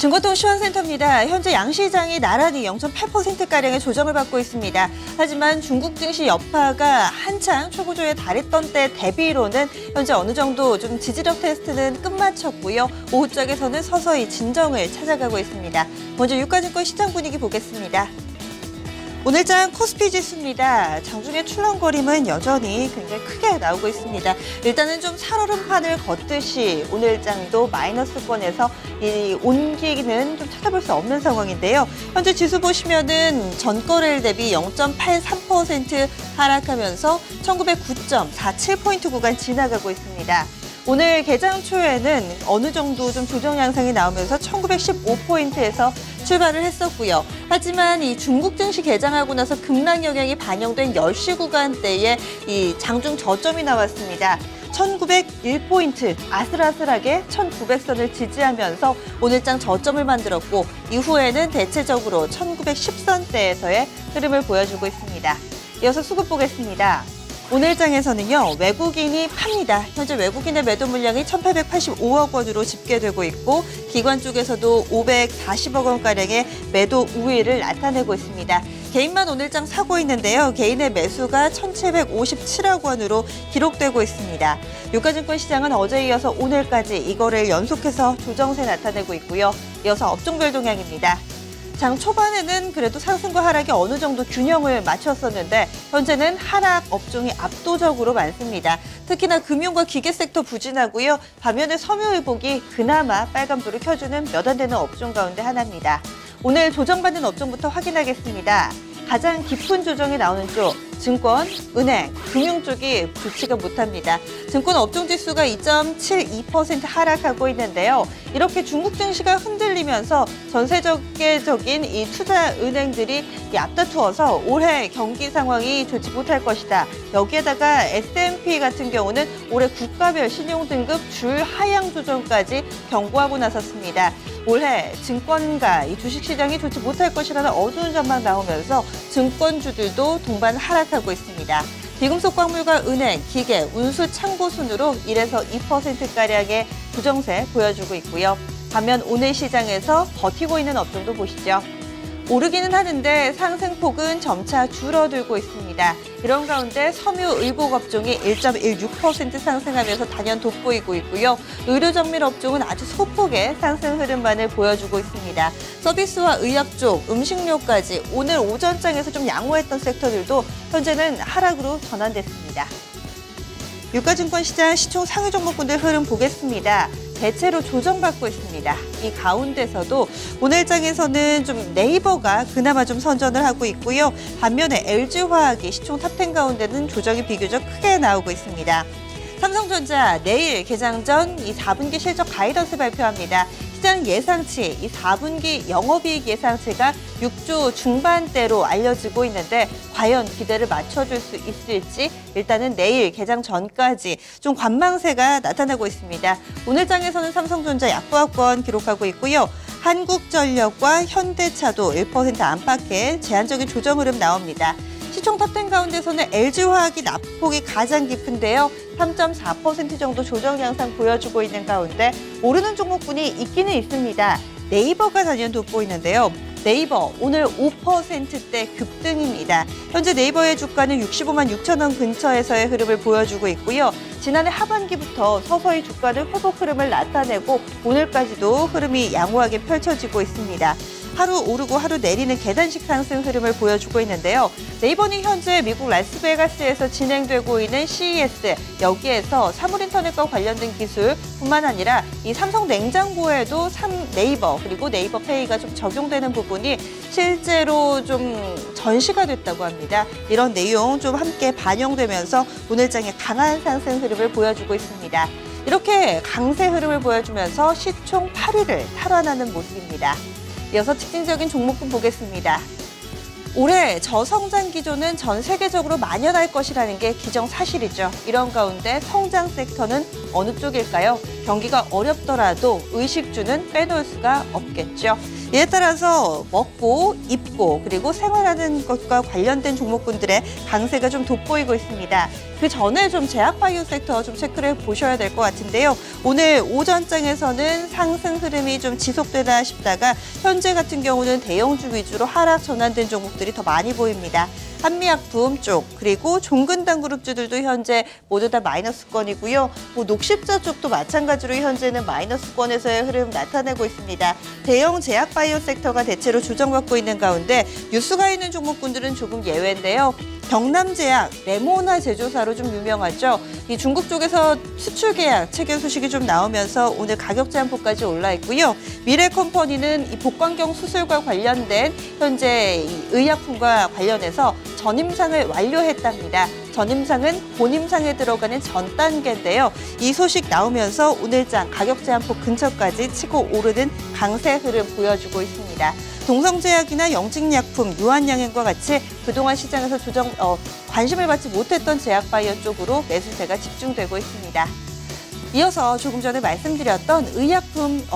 증권통 시황센터입니다. 현재 양시장이 나란히 0.8%가량의 조정을 받고 있습니다. 하지만 중국 증시 여파가 한창 최고조에 달했던 때 대비로는 현재 어느 정도 좀 지지력 테스트는 끝마쳤고요. 오후장에서는 서서히 진정을 찾아가고 있습니다. 먼저 유가증권 시장 분위기 보겠습니다. 오늘장 코스피 지수입니다. 장중에 출렁거림은 여전히 굉장히 크게 나오고 있습니다. 일단은 좀 살얼음판을 걷듯이 오늘장도 마이너스권에서 이 온기는 좀 찾아볼 수 없는 상황인데요. 현재 지수 보시면은 전거래일 대비 0.83% 하락하면서 1909.47포인트 구간 지나가고 있습니다. 오늘 개장 초에는 어느 정도 좀 조정 양상이 나오면서 1915포인트에서 출발을 했었고요. 하지만 이 중국 증시 개장하고 나서 급락 영향이 반영된 10시 구간대에 이 장중 저점이 나왔습니다. 1901포인트 아슬아슬하게 1900선을 지지하면서 오늘장 저점을 만들었고 이후에는 대체적으로 1910선대에서의 흐름을 보여주고 있습니다. 이어서 수급 보겠습니다. 오늘장에서는요, 외국인이 팝니다. 현재 외국인의 매도 물량이 1,885억 원으로 집계되고 있고 기관 쪽에서도 540억 원가량의 매도 우위를 나타내고 있습니다. 개인만 오늘장 사고 있는데요. 개인의 매수가 1,757억 원으로 기록되고 있습니다. 유가증권 시장은 어제에 이어서 오늘까지 이거를 연속해서 조정세 나타내고 있고요. 이어서 업종별 동향입니다. 장 초반에는 그래도 상승과 하락이 어느 정도 균형을 맞췄었는데 현재는 하락 업종이 압도적으로 많습니다. 특히나 금융과 기계 섹터 부진하고요. 반면에 섬유의복이 그나마 빨간불을 켜주는 몇 안 되는 업종 가운데 하나입니다. 오늘 조정받는 업종부터 확인하겠습니다. 가장 깊은 조정이 나오는 쪽, 증권, 은행, 금융 쪽이 좋지가 못합니다. 증권 업종 지수가 2.72% 하락하고 있는데요. 이렇게 중국 증시가 흔들리면서 전 세계적인 이 투자 은행들이 앞다투어서 올해 경기 상황이 좋지 못할 것이다. 여기에다가 S&P 같은 경우는 올해 국가별 신용 등급 줄 하향 조정까지 경고하고 나섰습니다. 올해 증권가 이 주식시장이 좋지 못할 것이라는 어두운 전망 나오면서 증권주들도 동반 하락하고 있습니다. 비금속 광물과 은행, 기계, 운수, 창고 순으로 1에서 2%가량의 부정세 보여주고 있고요. 반면 오늘 시장에서 버티고 있는 업종도 보시죠. 오르기는 하는데 상승폭은 점차 줄어들고 있습니다. 이런 가운데 섬유의복 업종이 1.16% 상승하면서 단연 돋보이고 있고요. 의료정밀 업종은 아주 소폭의 상승 흐름만을 보여주고 있습니다. 서비스와 의약 쪽, 음식료까지 오늘 오전장에서 좀 양호했던 섹터들도 현재는 하락으로 전환됐습니다. 유가증권 시장 시총 상위 종목군들 흐름 보겠습니다. 대체로 조정받고 있습니다. 이 가운데서도 오늘장에서는 좀 네이버가 그나마 좀 선전을 하고 있고요. 반면에 LG화학이 시총 탑10 가운데는 조정이 비교적 크게 나오고 있습니다. 삼성전자 내일 개장 전 이 4분기 실적 가이던스 발표합니다. 시장 예상치, 이 4분기 영업이익 예상치가 6조 중반대로 알려지고 있는데 과연 기대를 맞춰줄 수 있을지 일단은 내일 개장 전까지 좀 관망세가 나타나고 있습니다. 오늘 장에서는 삼성전자 약보합권 기록하고 있고요. 한국전력과 현대차도 1% 안팎의 제한적인 조정 흐름 나옵니다. 시총 탑10 가운데서는 LG화학이 낙폭이 가장 깊은데요. 3.4% 정도 조정 양상 보여주고 있는 가운데 오르는 종목군이 있기는 있습니다. 네이버가 단연 돋보이는데요. 네이버 오늘 5%대 급등입니다. 현재 네이버의 주가는 65만 6천 원 근처에서의 흐름을 보여주고 있고요. 지난해 하반기부터 서서히 주가는 회복 흐름을 나타내고 오늘까지도 흐름이 양호하게 펼쳐지고 있습니다. 하루 오르고 하루 내리는 계단식 상승 흐름을 보여주고 있는데요. 네이버는 현재 미국 라스베가스에서 진행되고 있는 CES, 여기에서 사물인터넷과 관련된 기술뿐만 아니라 이 삼성 냉장고에도 네이버 그리고 네이버페이가 좀 적용되는 부분이 실제로 좀 전시가 됐다고 합니다. 이런 내용 좀 함께 반영되면서 오늘장에 강한 상승 흐름을 보여주고 있습니다. 이렇게 강세 흐름을 보여주면서 시총 8위를 탈환하는 모습입니다. 이어서 특징적인 종목군 보겠습니다. 올해 저성장 기조는 전 세계적으로 만연할 것이라는 게 기정사실이죠. 이런 가운데 성장 섹터는 어느 쪽일까요? 경기가 어렵더라도 의식주는 빼놓을 수가 없겠죠. 이에 따라서 먹고 입고 그리고 생활하는 것과 관련된 종목군들의 강세가 좀 돋보이고 있습니다. 그 전에 좀 제약바이오 섹터 좀 체크를 해보셔야 될 것 같은데요. 오늘 오전장에서는 상승 흐름이 좀 지속되나 싶다가 현재 같은 경우는 대형주 위주로 하락 전환된 종목들이 더 많이 보입니다. 한미약품 쪽 그리고 종근당 그룹주들도 현재 모두 다 마이너스권이고요. 녹십자 쪽도 마찬가지로 현재는 마이너스권에서의 흐름 나타내고 있습니다. 대형 제약바이오 섹터가 대체로 조정받고 있는 가운데 뉴스가 있는 종목군들은 조금 예외인데요. 경남제약, 레모나 제조사로 좀 유명하죠. 이 중국 쪽에서 수출 계약 체결 소식이 좀 나오면서 오늘 가격 제한폭까지 올라 있고요. 미래컴퍼니는 이 복강경 수술과 관련된 현재 이 의약품과 관련해서 전임상을 완료했답니다. 전임상은 본임상에 들어가는 전 단계인데요. 이 소식 나오면서 오늘장 가격 제한폭 근처까지 치고 오르는 강세 흐름 보여주고 있습니다. 동성제약이나 영직약품, 유한양행과 같이 그동안 시장에서 관심을 받지 못했던 제약바이오 쪽으로 매수세가 집중되고 있습니다. 이어서 조금 전에 말씀드렸던 의약품,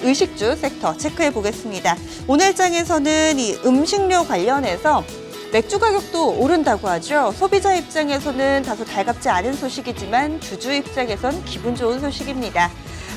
의식주 섹터 체크해 보겠습니다. 오늘 장에서는 이 음식료 관련해서 맥주 가격도 오른다고 하죠. 소비자 입장에서는 다소 달갑지 않은 소식이지만 주주 입장에선 기분 좋은 소식입니다.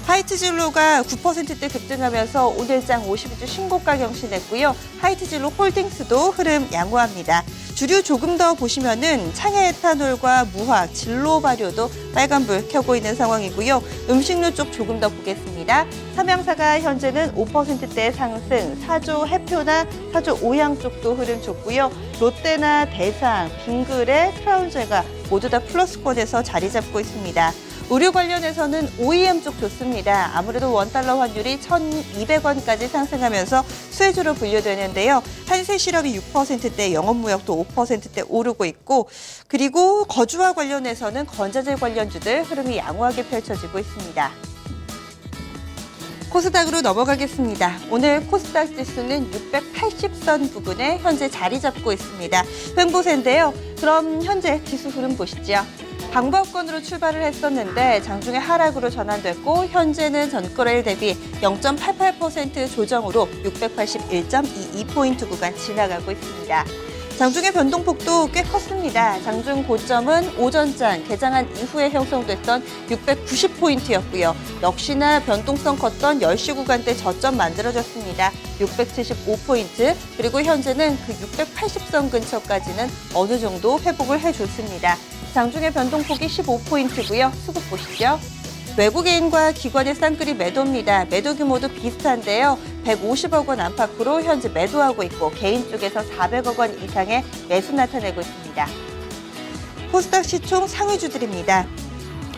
하이트진로가 9%대 급등하면서 오늘장 52주 신고가 경신했고요. 하이트진로 홀딩스도 흐름 양호합니다. 주류 조금 더 보시면은 창해 에탄올과 무화, 진로 발효도 빨간불 켜고 있는 상황이고요. 음식료 쪽 조금 더 보겠습니다. 삼양사가 현재는 5%대 상승, 사조 해표나 사조 오양 쪽도 흐름 좋고요. 롯데나 대상, 빙그레, 크라운제가 모두 다 플러스권에서 자리 잡고 있습니다. 의류 관련해서는 OEM 쪽 좋습니다. 아무래도 원달러 환율이 1,200원까지 상승하면서 수혜주로 분류되는데요. 한세실업이 6%대, 영업무역도 5%대 오르고 있고 그리고 거주와 관련해서는 건자재 관련주들 흐름이 양호하게 펼쳐지고 있습니다. 코스닥으로 넘어가겠습니다. 오늘 코스닥 지수는 680선 부근에 현재 자리 잡고 있습니다. 횡보세인데요. 그럼 현재 지수 흐름 보시죠. 방법권으로 출발을 했었는데 장중에 하락으로 전환됐고 현재는 전거래일 대비 0.88% 조정으로 681.22포인트 구간 지나가고 있습니다. 장중의 변동폭도 꽤 컸습니다. 장중 고점은 오전장 개장한 이후에 형성됐던 690포인트였고요. 역시나 변동성 컸던 10시 구간대 저점 만들어졌습니다. 675포인트, 그리고 현재는 그 680선 근처까지는 어느 정도 회복을 해줬습니다. 장중의 변동폭이 15포인트고요. 수급 보시죠. 외국인과 기관의 쌍끌이 매도입니다. 매도 규모도 비슷한데요. 150억 원 안팎으로 현재 매도하고 있고 개인 쪽에서 400억 원 이상의 매수 나타내고 있습니다. 코스닥 시총 상위주들입니다.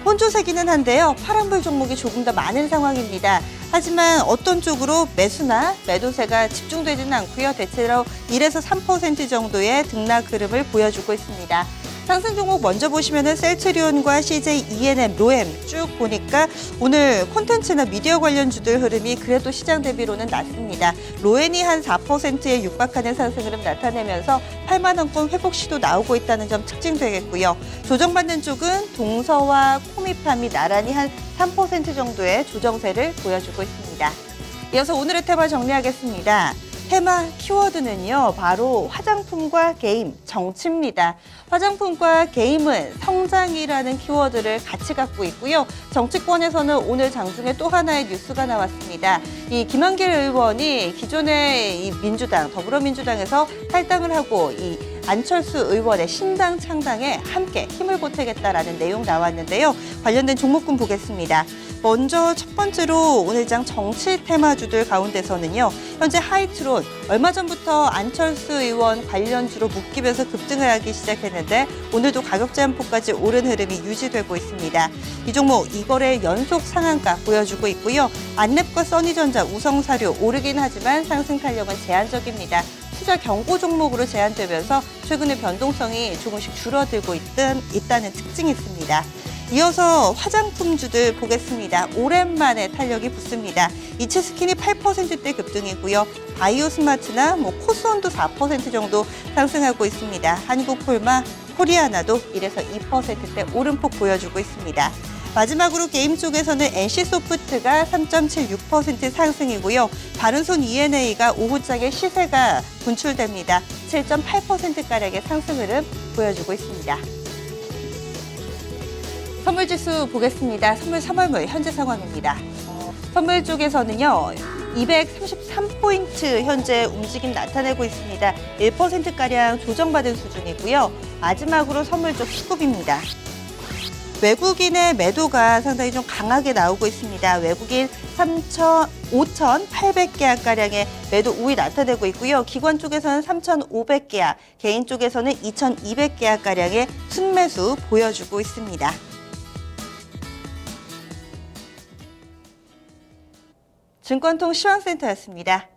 혼조세기는 한데요. 파란불 종목이 조금 더 많은 상황입니다. 하지만 어떤 쪽으로 매수나 매도세가 집중되지는 않고요. 대체로 1에서 3% 정도의 등락 흐름을 보여주고 있습니다. 상승 종목 먼저 보시면은 셀트리온과 CJ ENM, 로엠 쭉 보니까 오늘 콘텐츠나 미디어 관련주들 흐름이 그래도 시장 대비로는 낮습니다. 로엔이 한 4%에 육박하는 상승 흐름 나타내면서 8만 원권 회복 시도 나오고 있다는 점 특징되겠고요. 조정받는 쪽은 동서와 코미팜이 나란히 한 3% 정도의 조정세를 보여주고 있습니다. 이어서 오늘의 테마 정리하겠습니다. 테마 키워드는요, 바로 화장품과 게임, 정치입니다. 화장품과 게임은 성장이라는 키워드를 같이 갖고 있고요. 정치권에서는 오늘 장중에 또 하나의 뉴스가 나왔습니다. 이 김한길 의원이 기존의 이 민주당, 더불어민주당에서 탈당을 하고 이 안철수 의원의 신당 창당에 함께 힘을 보태겠다라는 내용 나왔는데요. 관련된 종목군 보겠습니다. 먼저 첫 번째로 오늘장 정치 테마주들 가운데서는요. 현재 하이트론, 얼마 전부터 안철수 의원 관련주로 묶이면서 급등을 하기 시작했는데 오늘도 가격 제한폭까지 오른 흐름이 유지되고 있습니다. 이 종목 이거래 연속 상한가 보여주고 있고요. 안랩과 써니전자, 우성사료 오르긴 하지만 상승 탄력은 제한적입니다. 투자 경고 종목으로 제한되면서 최근에 변동성이 조금씩 줄어들고 있다는 특징이 있습니다. 이어서 화장품주들 보겠습니다. 오랜만에 탄력이 붙습니다. 이츠스킨이 8%대 급등이고요. 바이오스마트나 코스온도 4% 정도 상승하고 있습니다. 한국폴마, 코리아나도 1에서 2%대 오름폭 보여주고 있습니다. 마지막으로 게임 쪽에서는 NC소프트가 3.76% 상승이고요. 바른손 ENA가 오후장에 시세가 분출됩니다. 7.8%가량의 상승 흐름 보여주고 있습니다. 선물지수 보겠습니다. 선물 3월물 현재 상황입니다. 선물 쪽에서는요. 233포인트 현재 움직임 나타내고 있습니다. 1%가량 조정받은 수준이고요. 마지막으로 선물 쪽 수급입니다. 외국인의 매도가 상당히 좀 강하게 나오고 있습니다. 외국인 5,800계약가량의 매도 우위 나타내고 있고요. 기관 쪽에서는 3,500계약, 개인 쪽에서는 2,200계약가량의 순매수 보여주고 있습니다. 증권통 시황센터였습니다.